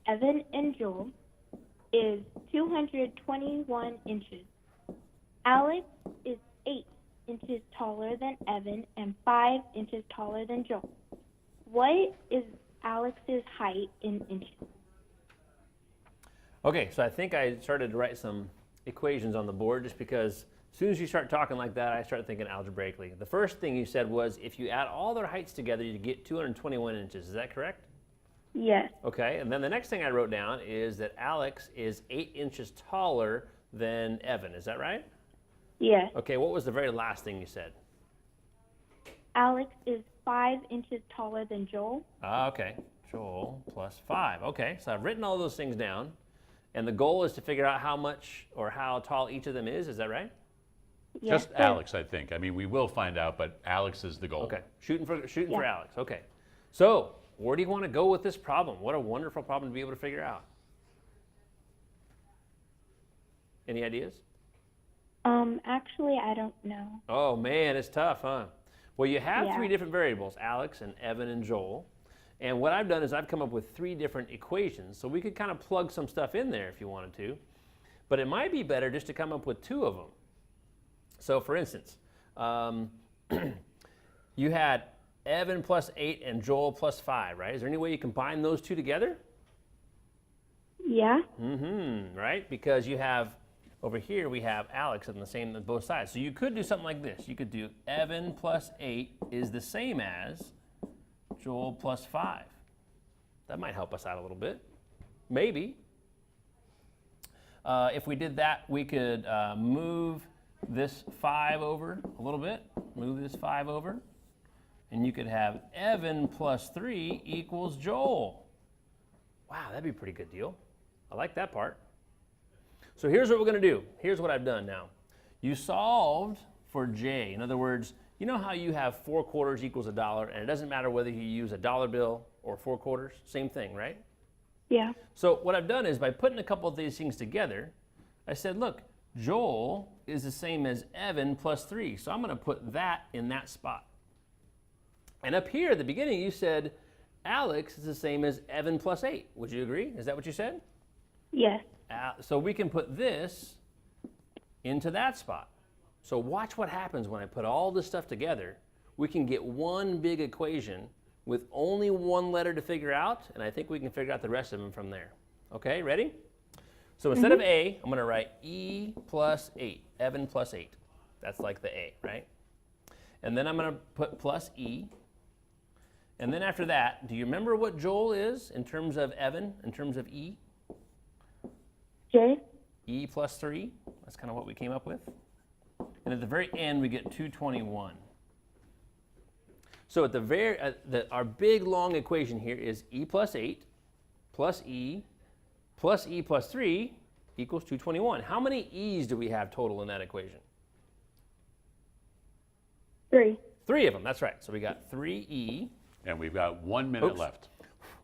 Evan and Joel, is 221 inches. Alex is 8 inches taller than Evan and 5 inches taller than Joel. What is Alex's height in inches? Okay, so I think I started to write some equations on the board just because as soon as you start talking like that, I start thinking algebraically. The first thing you said was if you add all their heights together, you get 221 inches. Is that correct? Yes. Okay, and then the next thing I wrote down is that Alex is 8 inches taller than Evan. Is that right? Yes. Okay, what was the very last thing you said? Alex is 5 inches taller than Joel. Okay, Joel plus 5. Okay, so I've written all those things down, and the goal is to figure out how much or how tall each of them is that right? Yes, Just sir. Alex, I think. I mean, we will find out, but Alex is the goal. Okay, shooting for Yeah. Alex. Okay, so where do you want to go with this problem? What a wonderful problem to be able to figure out. Any ideas? Actually, I don't know. Oh man, it's tough, huh? Well, you have Yeah. 3 different variables, Alex and Evan and Joel. And what I've done is I've come up with 3 different equations. So we could kind of plug some stuff in there if you wanted to. But it might be better just to come up with 2 of them. So for instance, you had Evan plus 8 and Joel plus 5, right? Is there any way you combine those 2 together? Yeah. Right? Because you have, over here we have Alex on the same on both sides. So you could do something like this. You could do Evan plus 8 is the same as Joel plus 5. That might help us out a little bit. Maybe. If we did that, we could move this 5 over a little bit. Move this 5 over. And you could have Evan plus 3 equals Joel. Wow, that'd be a pretty good deal. I like that part. So here's what we're going to do. Here's what I've done now. You solved for J. In other words, you know how you have 4 quarters equals $1, and it doesn't matter whether you use a dollar bill or 4 quarters? Same thing, right? Yeah. So what I've done is by putting a couple of these things together, I said, look, Joel is the same as Evan plus 3. So I'm going to put that in that spot. And up here at the beginning, you said Alex is the same as Evan plus 8. Would you agree? Is that what you said? Yes. So we can put this into that spot. So watch what happens when I put all this stuff together. We can get one big equation with only one letter to figure out, and I think we can figure out the rest of them from there. Okay, ready? So instead of A, I'm going to write E plus 8, Evan plus 8. That's like the A, right? And then I'm going to put plus E. And then after that, do you remember what Joel is in terms of Evan, in terms of E? J. E plus 3. That's kind of what we came up with. And at the very end, we get 221. So at the very, our big long equation here is E plus 8 plus E plus 3 equals 221. How many E's do we have total in that equation? 3. 3 of them, that's right. So we got 3E. And we've got 1 minute Oops. left.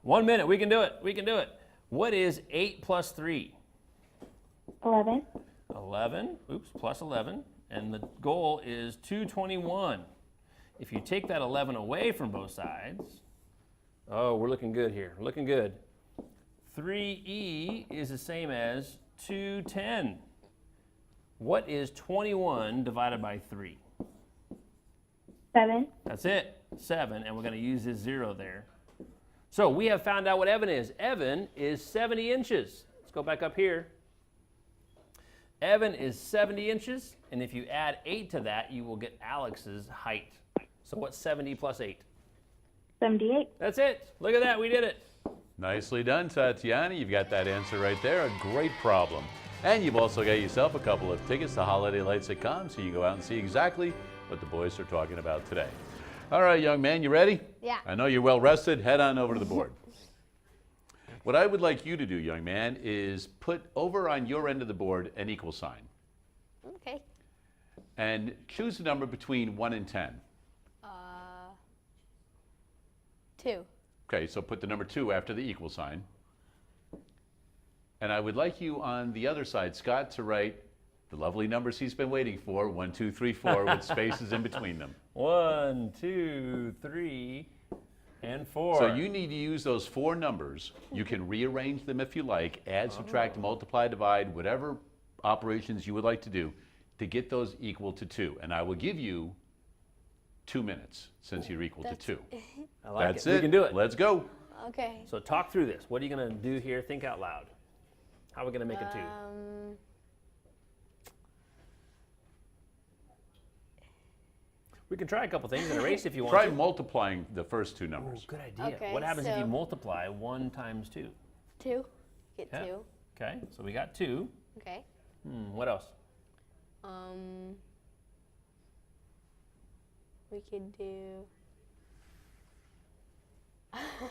1 minute, we can do it, we can do it. What is 8 plus 3? 11. 11, oops, plus 11. And the goal is 221. If you take that 11 away from both sides, oh, we're looking good here, looking good. 3E is the same as 210. What is 21 divided by 3? 7. That's it, 7, and we're going to use this 0 there. So we have found out what Evan is. Evan is 70 inches. Let's go back up here. Evan is 70 inches, and if you add 8 to that, you will get Alex's height. So what's 70 plus 8? 78. That's it. Look at that, we did it. Nicely done, Tatiana. You've got that answer right there. A great problem. And you've also got yourself a couple of tickets to Holiday Lights at Com, so you can go out and see exactly what the boys are talking about today. All right, young man, you ready? Yeah. I know you're well rested. Head on over to the board. What I would like you to do, young man, is put over on your end of the board an equal sign. Okay. And choose a number between 1 and 10. 2. Okay, so put the number 2 after the equal sign. And I would like you on the other side, Scott, to write the lovely numbers he's been waiting for, 1, 2, 3, 4, with spaces in between them. 1, 2, 3, and 4. So you need to use those 4 numbers. You can rearrange them if you like, add, subtract, multiply, divide, whatever operations you would like to do to get those equal to 2. And I will give you 2 minutes since you're equal to 2. I like That's it. it. We can do it. Let's go. Okay. So talk through this. What are you going to do here? Think out loud. How are we going to make a 2? We can try a couple things and erase if you want Try to. multiplying the first 2 numbers. Good idea. Okay, What happens if you so- multiply 1 times 2? 2. Get Yeah. 2. Okay, so we got 2. Okay. What else? We could do.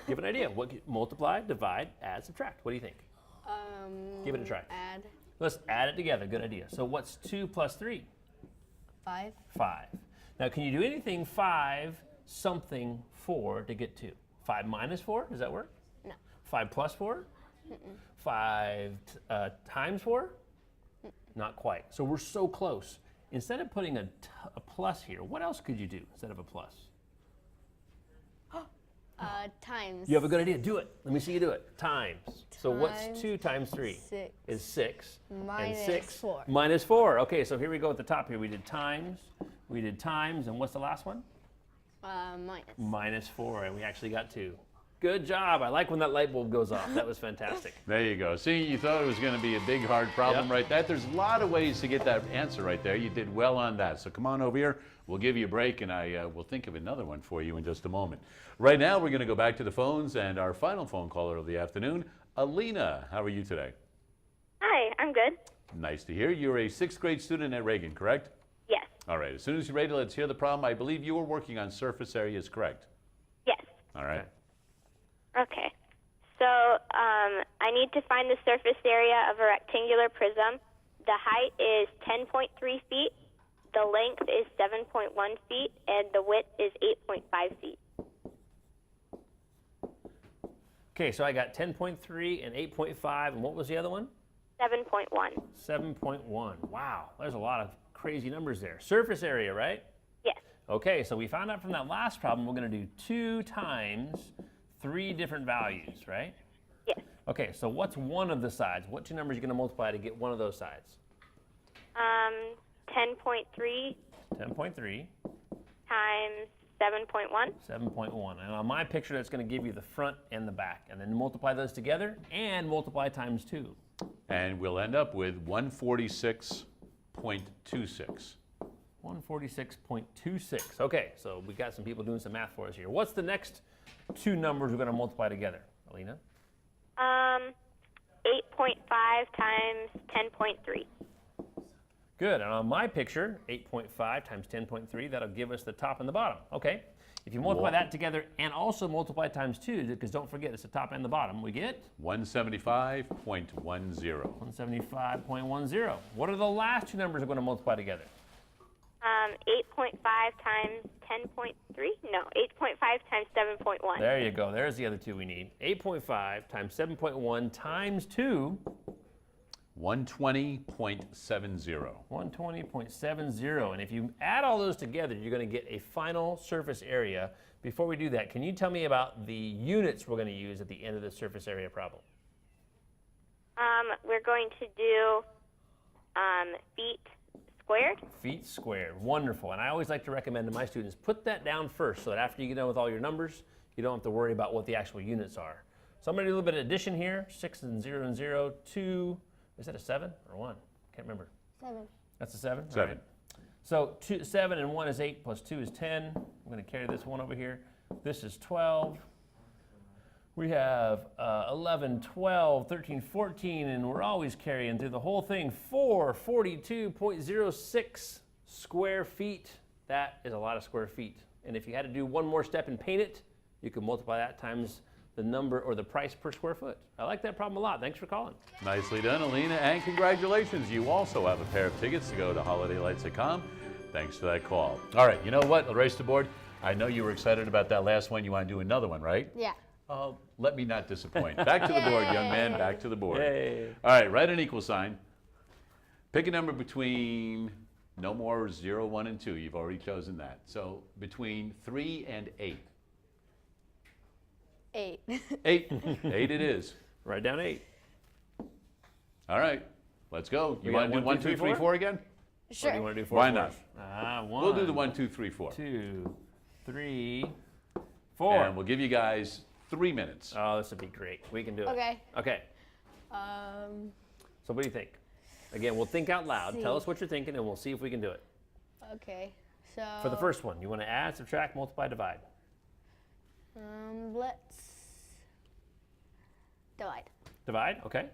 Give an idea. Multiply, divide, add, subtract. What do you think? Give it a try. Add Let's add it together. Good idea. So what's 2 plus 3? 5. 5. Now, can you do anything 5 something 4 to get 2? 5 minus 4? Does that work? No. 5 plus 4? 5 times 4? Not quite. So we're so close. Instead of putting a plus here, what else could you do instead of a plus? Times. You have a good idea. Do it. Let me see you do it. Times. So what's Times 2 times 3? 6. Is 6. Minus and 6 4. minus 4. Okay, so here we go at the top here. We did times, and what's the last one? Minus. Minus 4, and we actually got 2. Good job. I like when that light bulb goes off. That was fantastic. There you go. See, you thought it was going to be a big, hard problem Yep. right there. There's a lot of ways to get that answer right there. You did well on that. So come on over here. We'll give you a break, and I will think of another one for you in just a moment. Right now, we're going to go back to the phones, and our final phone caller of the afternoon, Alina. How are you today? Hi, I'm good. Nice to hear. You're a 6th grade student at Reagan, correct? Yes. All right. As soon as you're ready, let's hear the problem. I believe you were working on surface areas, correct? Yes. All right. Okay. So I need to find the surface area of a rectangular prism. The height is 10.3 feet, the length is 7.1 feet, and the width is 8.5 feet. Okay, so I got 10.3 and 8.5, and what was the other one? 7.1. 7.1. Wow, there's a lot of crazy numbers there. Surface area, right? Yes. Okay, so we found out from that last problem we're going to do 2 times 3 different values, right? Yes. Okay, so what's one of the sides? What 2 numbers are you going to multiply to get one of those sides? 10.3 10.3. times 7.1. 7.1. And on my picture, that's going to give you the front and the back. And then multiply those together and multiply times 2. And we'll end up with 146.26. 146.26. Okay, so we got some people doing some math for us here. What's the next 2 numbers we're going to multiply together, Alina? 8.5 times 10.3. Good, and on my picture, 8.5 times 10.3, that'll give us the top and the bottom. Okay, if you multiply that together and also multiply times 2, because don't forget it's the top and the bottom, we get 175.10. 175.10. What are the last 2 numbers we're going to multiply together? 8.5 times 10.3? No, 8.5 times 7.1. There you go, there's the other 2 we need. 8.5 times 7.1 times 2. 120.70. 120.70, and if you add all those together, you're going to get a final surface area. Before we do that, can you tell me about the units we're going to use at the end of the surface area problem? We're going to do feet squared. Feet squared, wonderful. And I always like to recommend to my students, put that down first so that after you get done with all your numbers, you don't have to worry about what the actual units are. So I'm going to do a little bit of addition here. 6 and 0 and 0, 2. Is that a 7 or 1? Can't remember. 7. That's a 7? 7. All right. So 7 and 1 is 8 plus 2 is 10. I'm going to carry this one over here. This is 12. We have 11, 12, 13, 14, and we're always carrying through the whole thing. 442.06 square feet. That is a lot of square feet. And if you had to do one more step and paint it, you could multiply that times the number or the price per square foot. I like that problem a lot. Thanks for calling. Nicely done, Alina, and congratulations. You also have a pair of tickets to go to Holiday Lights at Com. Thanks for that call. All right, you know what? I'll race the board. I know you were excited about that last one. You want to do another one, right? Yeah. Let me not disappoint. Back to the board, young man. Back to the board. Yay. All right, write an equal sign. Pick a number between no more 0, 1, and 2. You've already chosen that. So between 3 and 8. 8. 8. 8 it is. Write down 8. All right, let's go. You We want got to do 1, 2, 3, 4 again? Or Sure. do you want to do 4? Why not? One. We'll do the 1, 2, 3, 4. 2, 3, 4. And we'll give you guys 3 minutes. Oh, this would be great. We can do it. Okay. Okay. So what do you think? Again, we'll think out loud. Tell us what you're thinking, and we'll see if we can do it. Okay. So. For the first one, you want to add, subtract, multiply, divide. Let's divide. Divide, okay.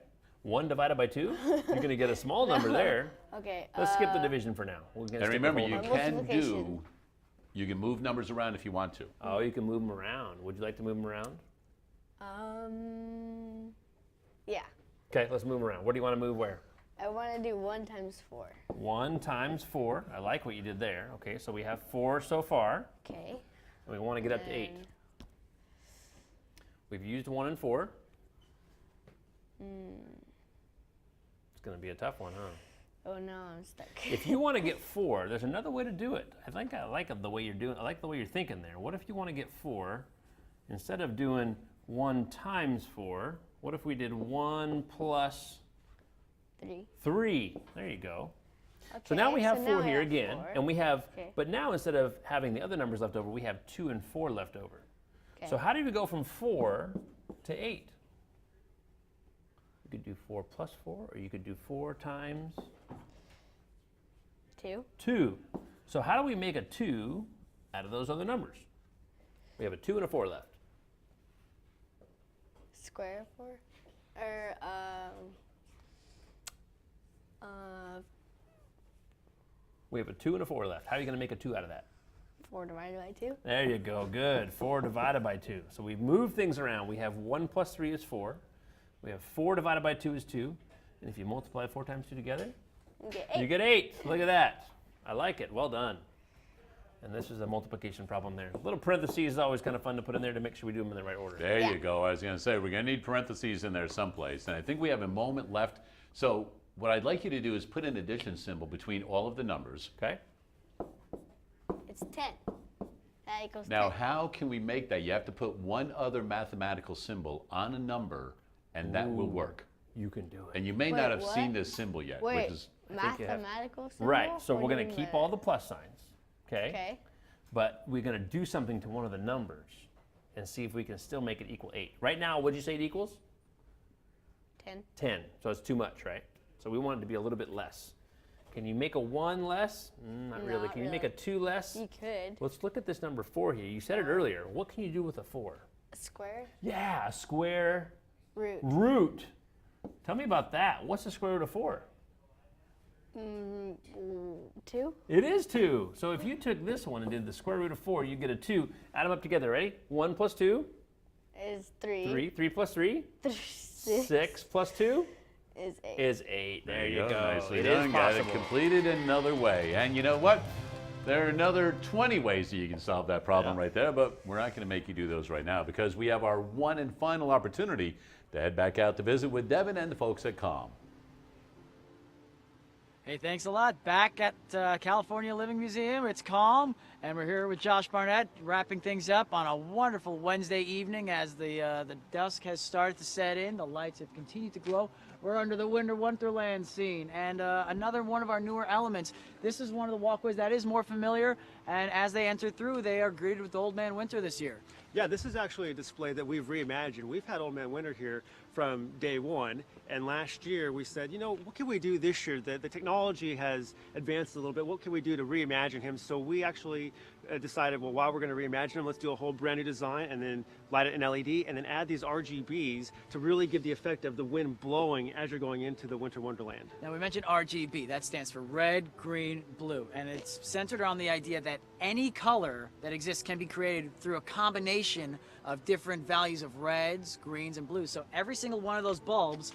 1 divided by 2. You're going to get a small number there. Okay. Let's skip the division for now. We're gonna And skip remember, the whole you number. can Multiplication. you can move numbers around if you want to. Oh, you can move them around. Would you like to move them around? Yeah. Okay, let's move them around. What do you want to move where? I want to do 1 times 4. 1 times 4. I like what you did there. Okay, so we have 4 so far, Okay. and we want to get up to 8. And- We've used 1 and 4. It's going to be a tough one, huh? Oh no, I'm stuck. If you want to get 4, there's another way to do it. I think I like the way you're doing. I like the way you're thinking there. What if you want to get 4, instead of doing 1 times 4, what if we did 1 plus 3. 3? There you go. Okay. So now we have 4 I here have again, 4. and we have, Okay. but now instead of having the other numbers left over, we have 2 and 4 left over. Okay. So how do we go from 4 to 8? You could do 4 plus 4, or you could do 4 times 2. 2. So how do we make a 2 out of those other numbers? We have a 2 and a 4 left. Square of 4. Or We have a 2 and a 4 left. How are you going to make a 2 out of that? 4 divided by 2. There you go. Good. 4 divided by 2. So we've moved things around. We have 1 plus 3 is 4. We have 4 divided by 2 is 2. And if you multiply 4 times 2 together, Okay. 8. you get 8. Look at that. I like it. Well done. And this is a multiplication problem there. Little parentheses is always kind of fun to put in there to make sure we do them in the right order. There you go. I was going to say, we're going to need parentheses in there someplace. And I think we have a moment left. So what I'd like you to do is put an addition symbol between all of the numbers. Okay? It's 10. That equals Now, 10. how can we make that? You have to put one other mathematical symbol on a number, and that will work. You can do it. And you may Wait, not have what? seen this symbol yet, Wait, which is think you have- mathematical symbol? Right. So What we're do going you to keep mean all by the plus signs. Okay? that? Okay. But we're going to do something to one of the numbers and see if we can still make it equal 8. Right now, what did you say it equals? 10. 10. So it's too much, right? So we want it to be a little bit less. Can you make a 1 less? Not really. Not Can you make a really. 2 less? You could. Let's look at this number 4 here. You said it earlier. What can you do with a 4? A square Yeah, a square root. root. Tell me about that. What's the square root of 4? 2. It is 2. So if you took this one and did the square root of 4, you get a 2. Add them up together. Ready? 1 plus 2? Is 3. 3. 3 plus 3? 6 6 plus 2? is 8. Is 8. There you go. Nicely It done. is Got it possible. completed another way. And you know what? There are another 20 ways that you can solve that problem Yeah. right there, but we're not going to make you do those right now because we have our one and final opportunity to head back out to visit with Devin and the folks at CALM. Hey, thanks a lot. Back at California Living Museum, it's calm, and we're here with Josh Barnett, wrapping things up on a wonderful Wednesday evening as the dusk has started to set in. The lights have continued to glow. We're under the Winter Wonderland scene, and another one of our newer elements. This is one of the walkways that is more familiar, and as they enter through, they are greeted with Old Man Winter this year. Yeah, this is actually a display that we've reimagined. We've had Old Man Winter here from day one, and last year we said, you know, what can we do this year? The technology has advanced a little bit. What can we do to reimagine him? So we actually decided, well, while we're going to reimagine him, let's do a whole brand new design and then light it in LED and then add these RGBs to really give the effect of the wind blowing as you're going into the Winter Wonderland. Now, we mentioned RGB. That stands for red, green, blue. And it's centered on the idea that any color that exists can be created through a combination of different values of reds, greens, and blues. So every single one of those bulbs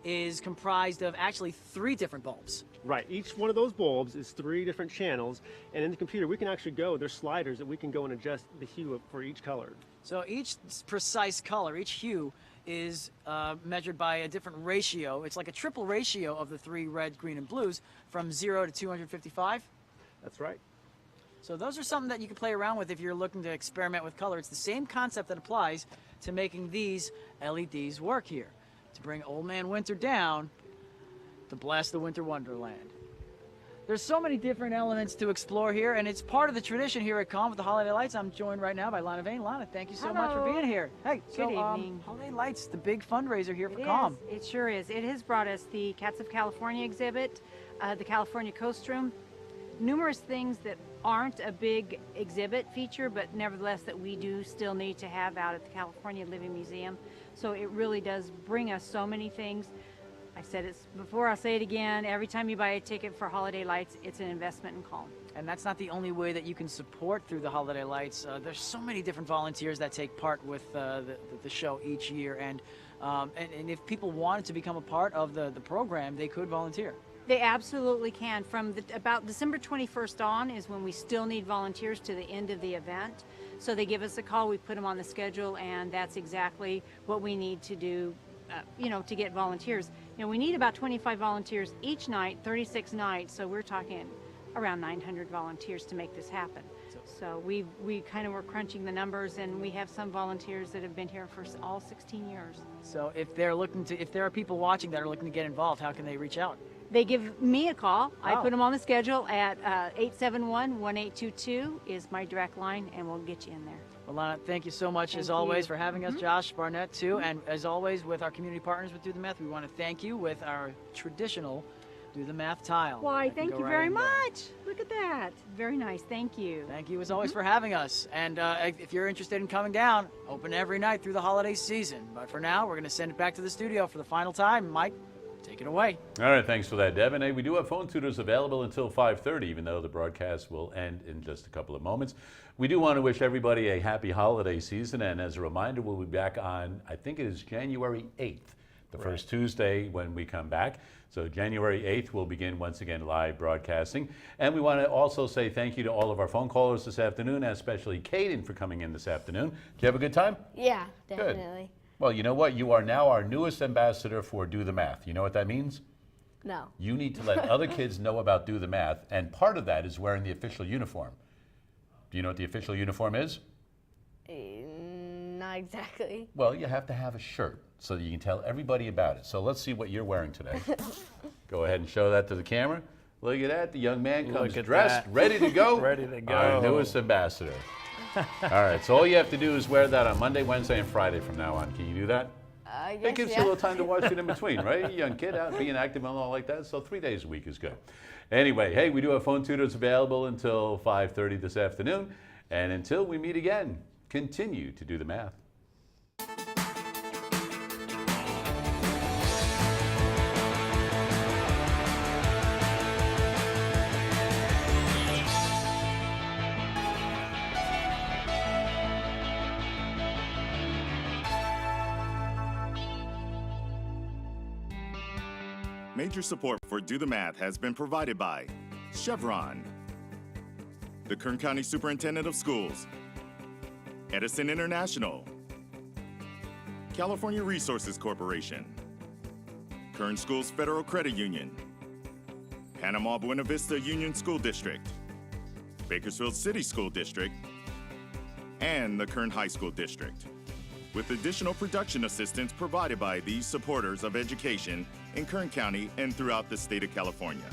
is comprised of actually 3 different bulbs. Right, each one of those bulbs is 3 different channels, and in the computer we can actually there's sliders that we can go and adjust the hue for each color. So each precise color, each hue, is measured by a different ratio. It's like a triple ratio of the 3 red, green, and blues from 0 to 255. That's right. So those are something that you can play around with if you're looking to experiment with color. It's the same concept that applies to making these LEDs work here. To bring Old Man Winter down, to blast the winter wonderland. There's so many different elements to explore here, and it's part of the tradition here at COM with the Holiday Lights. I'm joined right now by Lana Vane. Lana, thank you so much for being here. Hey, Good evening. Holiday Lights, the big fundraiser here for It COM. is. It sure is. It has brought us the Cats of California exhibit, the California Coast Room, numerous things that aren't a big exhibit feature, but nevertheless that we do still need to have out at the California Living Museum. So it really does bring us so many things. I said it before, I'll say it again. Every time you buy a ticket for Holiday Lights, it's an investment in COM. And that's not the only way that you can support through the Holiday Lights. There's so many different volunteers that take part with the show each year. And if people wanted to become a part of the program, they could volunteer. They absolutely can. From about December 21st on is when we still need volunteers to the end of the event. So they give us a call, we put them on the schedule, and that's exactly what we need to do, to get volunteers. We need about 25 volunteers each night, 36 nights, so we're talking around 900 volunteers to make this happen. So we kind of were crunching the numbers, and we have some volunteers that have been here for all 16 years. So if there are people watching that are looking to get involved, how can they reach out? They give me a call. I Oh. put them on the schedule at 871-1822 is my direct line, and we'll get you in there. Well, Lana, thank you so much as Thank always you. for having us. Josh, Barnett too, and as always with our community partners with Do the Math, we want to thank you with our traditional Do the Math tile. Why, That can thank go you right very in there. much. Look at that. Very nice. Thank you. Thank you as always for having us. And if you're interested in coming down, open every night through the holiday season. But for now, we're going to send it back to the studio for the final time. Mike, take it away. All right, thanks for that, Devin. Hey, we do have phone tutors available until 5:30, even though the broadcast will end in just a couple of moments. We do want to wish everybody a happy holiday season, and as a reminder, we'll be back on, I think it is January 8th, the first Tuesday when we come back. So January 8th, we'll begin once again live broadcasting. And we want to also say thank you to all of our phone callers this afternoon, and especially Caden for coming in this afternoon. Did you have a good time? Yeah, definitely. Well, you know what? You are now our newest ambassador for Do the Math. You know what that means? No. You need to let other kids know about Do the Math, and part of that is wearing the official uniform. Do you know what the official uniform is? Not exactly. Well, you have to have a shirt so that you can tell everybody about it. So let's see what you're wearing today. Go ahead and show that to the camera. Look at that. The young man comes Look at dressed, that. ready to go. Ready to go. Our newest ambassador. All right, so all you have to do is wear that on Monday, Wednesday, and Friday from now on. Can you do that? I It guess, gives you a little time to wash it in between, right? You're a young kid out being active and all like that, so 3 days a week is good. Anyway, hey, we do have phone tutors available until 5:30 this afternoon. And until we meet again, continue to do the math. Major support for Do the Math has been provided by Chevron, the Kern County Superintendent of Schools, Edison International, California Resources Corporation, Kern Schools Federal Credit Union, Panama Buena Vista Union School District, Bakersfield City School District, and the Kern High School District, with additional production assistance provided by these supporters of education in Kern County and throughout the state of California.